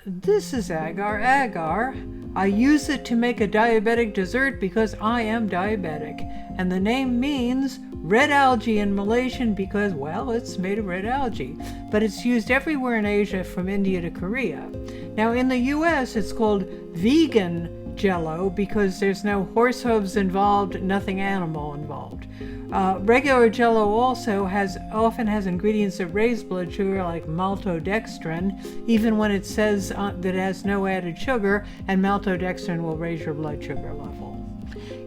This is agar-agar. I use it to make a diabetic dessert because I am diabetic. And the name means red algae in Malaysian because, well, it's made of red algae. But it's used everywhere in Asia from India to Korea. Now in the US it's called vegan jello because there's no horse hooves involved, nothing animal involved. Regular jello also often has ingredients that raise blood sugar like maltodextrin, even when it says that it has no added sugar, and maltodextrin will raise your blood sugar level.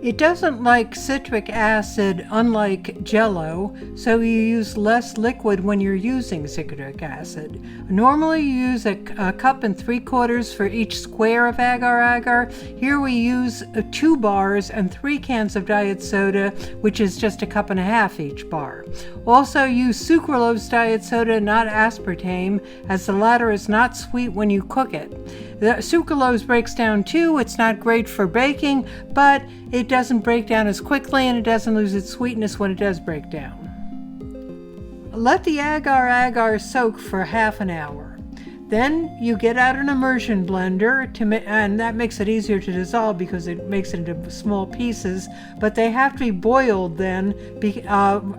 It doesn't like citric acid, unlike jello, so you use less liquid when you're using citric acid. Normally you use a cup and 3/4 for each square of agar-agar. Here we use 2 bars and 3 cans of diet soda, which is just a cup and a half each bar. Also use sucralose diet soda, not aspartame, as the latter is not sweet when you cook it. The sucralose breaks down too. It's not great for baking, but it doesn't break down as quickly and it doesn't lose its sweetness when it does break down. Let the agar-agar soak for half an hour. Then you get out an immersion blender, and that makes it easier to dissolve because it makes it into small pieces, but they have to be boiled then,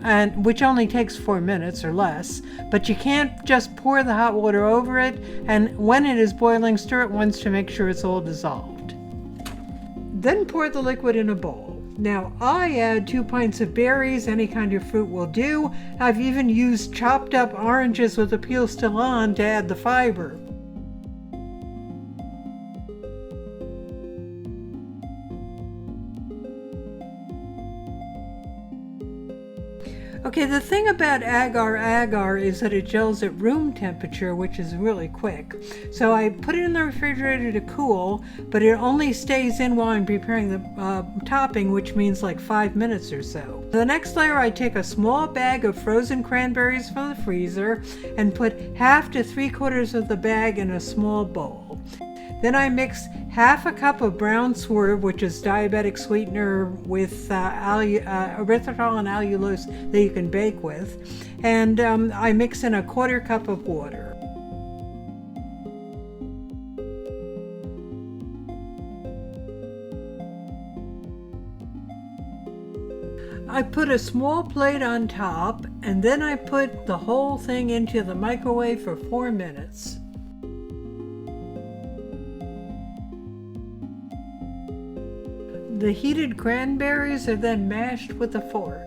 and which only takes 4 minutes or less. But you can't just pour the hot water over it, and when it is boiling, stir it once to make sure it's all dissolved. Then pour the liquid in a bowl. Now I add 2 pints of berries, any kind of fruit will do. I've even used chopped up oranges with the peel still on to add the fiber. Okay, the thing about agar-agar is that it gels at room temperature, which is really quick. So I put it in the refrigerator to cool, but it only stays in while I'm preparing the topping, which means like 5 minutes or so. The next layer, I take a small bag of frozen cranberries from the freezer and put half to 3/4 of the bag in a small bowl. Then I mix half a cup of brown Swerve, which is diabetic sweetener with erythritol and allulose that you can bake with, and I mix in a 1/4 cup of water. I put a small plate on top, and then I put the whole thing into the microwave for 4 minutes. The heated cranberries are then mashed with a fork.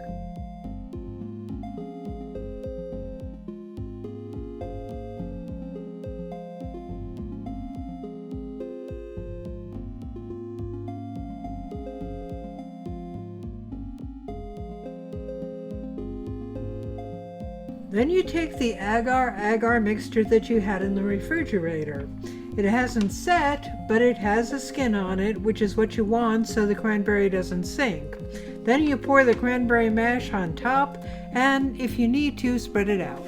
Then you take the agar-agar mixture that you had in the refrigerator. It hasn't set, but it has a skin on it, which is what you want so the cranberry doesn't sink. Then you pour the cranberry mash on top, and if you need to, spread it out.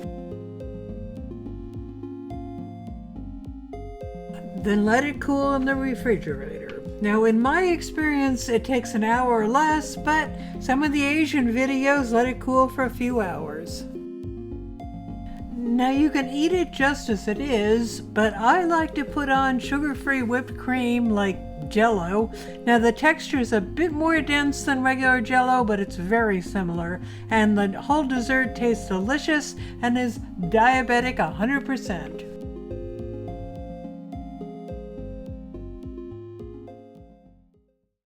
Then let it cool in the refrigerator. Now in my experience it takes an hour or less, but some of the Asian videos let it cool for a few hours. Now you can eat it just as it is, but I like to put on sugar-free whipped cream like Jello. Now the texture is a bit more dense than regular Jello, but it's very similar, and the whole dessert tastes delicious and is diabetic 100%.